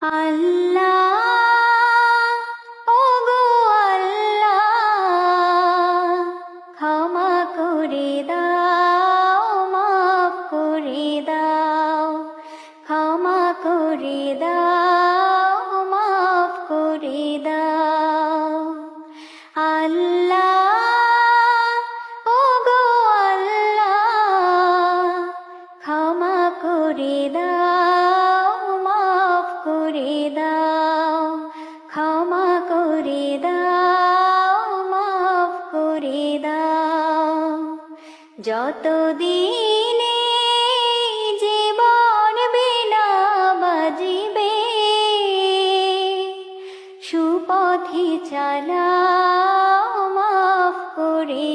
আল্লাহ ওগো আল্লাহ, ক্ষমা করে দাও, মাফ করে দাও, ক্ষমা করে দাও, মাফ করে দাও। আল্লাহ ওগো আল্লাহ, ক্ষমা করে দাও, মাফ করে দাও, ক্ষমা করে দাও, মাফ করে দাও। যতদিন জীবন বিনা বাজিবে, সুপথে চালাও, মাফ করে